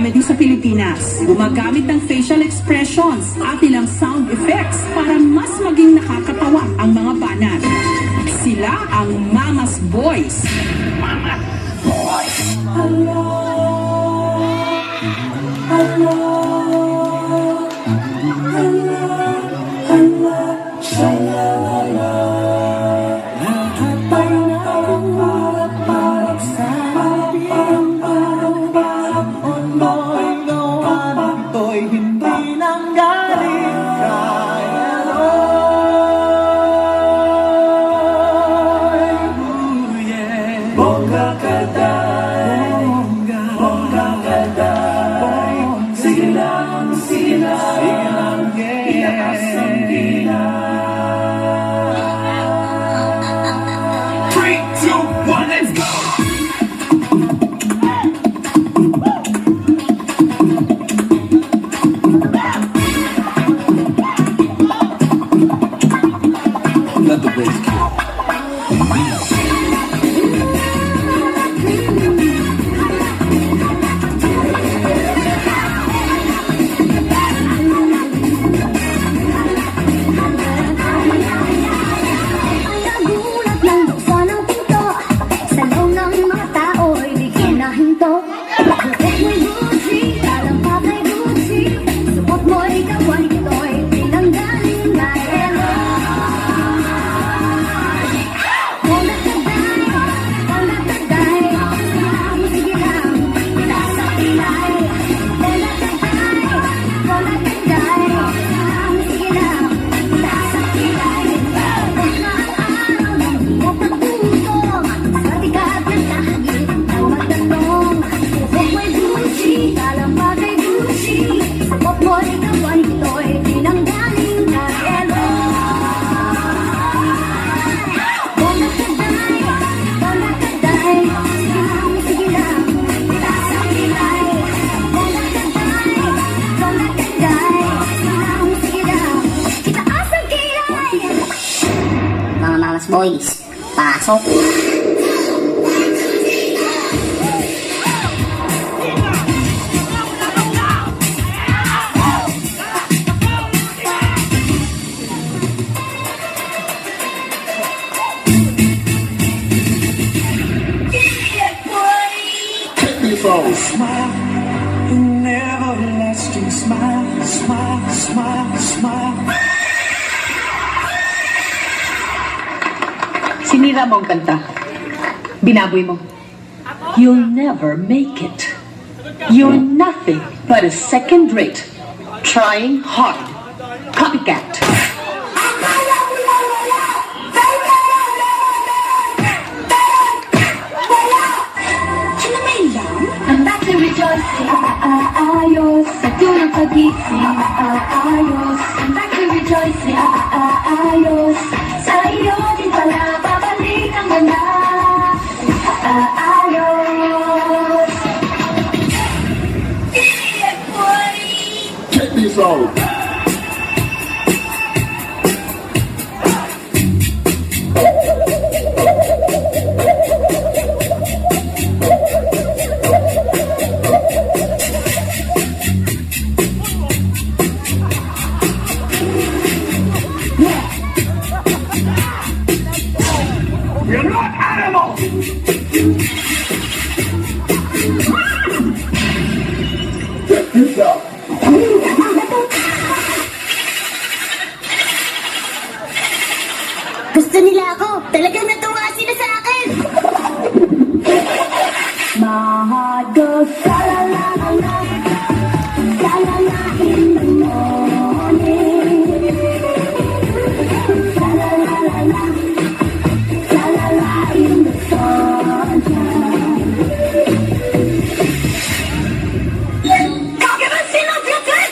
comedy sa Pilipinas. Gumagamit ng facial expressions at ilang sound effects para mas maging nakakatawa ang mga banat. Sila ang Mama's Boys. Mama's Boys! Hello, hello, hello, hello, shalala. Mama's Boys, pasok! Smile, an everlasting smile, smile, smile, smile. Sinira mo ang kanta. Binaboy mo. You'll never make it. You're nothing but a second-rate, trying hard, copycat. Rejoicing, ayos, sa tulong pagising, ayos. Back to rejoicing, ayos. Sa iyo din pala, babalik ang ganda, ayos. Check this out. You're not animals! Check this out. Gusto nila ako, talagang natuwa sila sa akin. Mahado, sa-la-la-la-la, sa-la-la in the morning. Sa-la-la-la-la, sa-la-la in the sunshine. Kagawin sila, Jeffrey!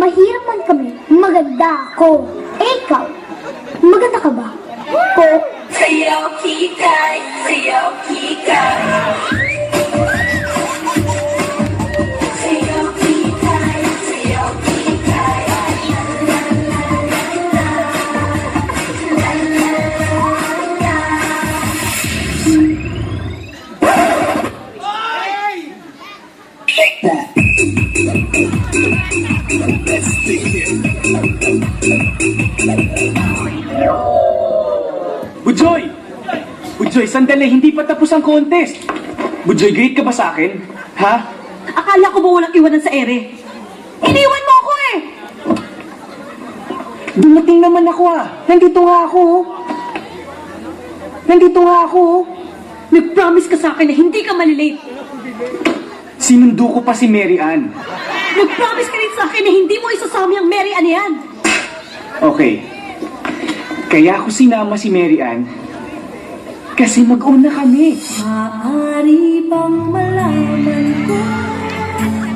Mahirap man kami, maganda ako. Ikaw, ka ba? Po. Sayaw kikay, sayaw kikay. Sayaw kikay, sayaw kikay. La la la la. Shake that. Bujoy! Bujoy, sandali, hindi pa tapos ang contest. Bujoy, great ka ba sa akin? Ha? Akala ko ba walang iwanan sa ere? Iniwan mo ako eh! Dumating naman ako ah. Nandito nga ako. Nandito nga ako. Nag-promise ka sa akin na hindi ka malilate. Sinundo ko pa si Mary Ann. Nag-promise ka rin sa akin na hindi mo isasama yung Mary Ann yan. Okay. Kaya ako sinama si Mary Ann kasi mag-una kami. Maaari bang malaman ko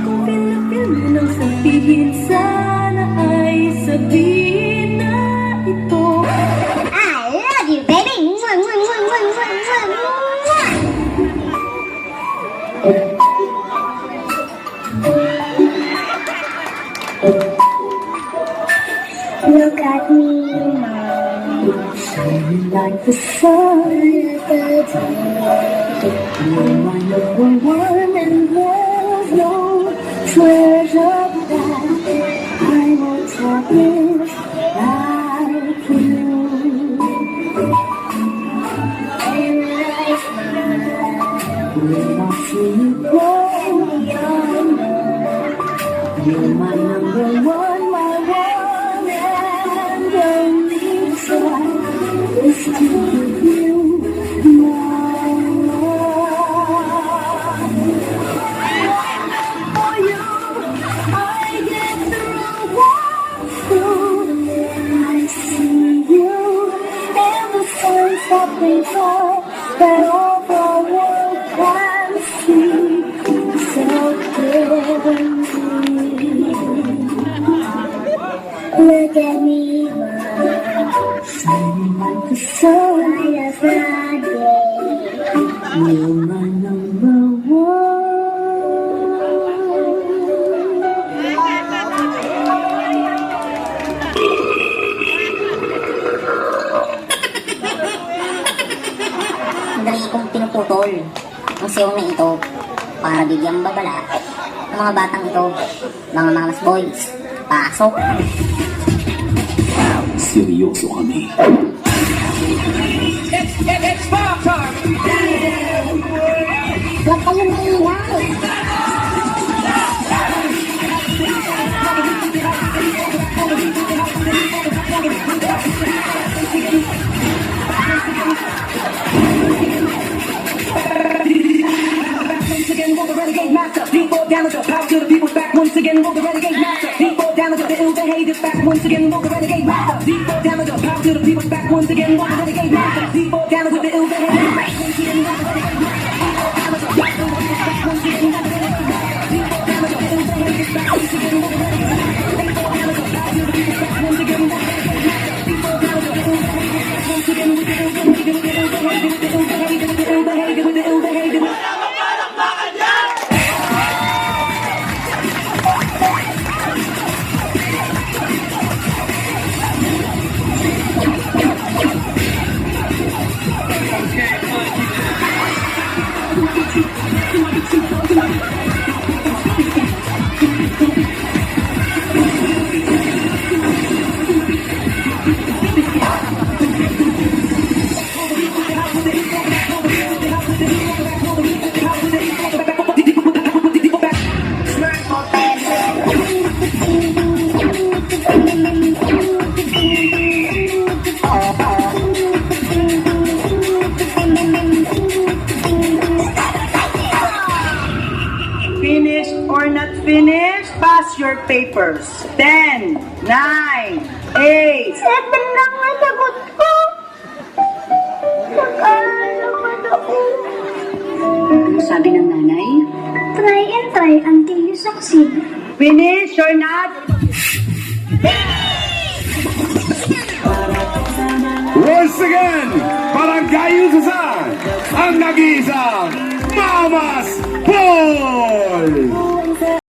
kung pinapil mo nang sabihin, sana ay sabihin na ito. I love you, baby. Mwah, mwah, mwah, mwah, mwah, mwah, mwah. Look at me now, shining like the sun at the time. You're my number one, and there's no treasure that I won't forget like you. And I smile when I see you grow younger. You're my number one, my one and only try is to give you my love. For you, I get through one through. I see you and the sun stopping far that all the world can see. So clearly. Look at me, shining like the sun of Friday. You're my number one. Madali kong pinuputol ang siyong na ito para bigyang babala ang mga batang ito, mga mamas boys. Pasok! Seryoso kami. Huwag kayong maingay! Once again, will the renegade master beat for damage? Power to the people back once again, will the renegade master beat for damage? The ill behaviors back once again, will the renegade master beat for damage? Power to the people back once again, will the renegade master beat for damage? The ill behaviors back once again, will the renegade master beat for damage? Back once again, will the renegade master beat for damage? The ill behaviors back once again, will the renegade master beat for damage? Power to the people back once again, will the renegade master beat for damage? The ill behaviors back once again, with the ill behavior, with the ill behavior, with the ill behavior, with the ill behavior, with the ill behavior. Finished or not finished, pass your papers. 10, 9, 8. 7 lang ang sagot ko. Nag-aaral naman ako. Ano sabi ng nanay? Try and try until you succeed. Finish or not? again, Barangay Ususan, ang nag-iisang Mama's Boy!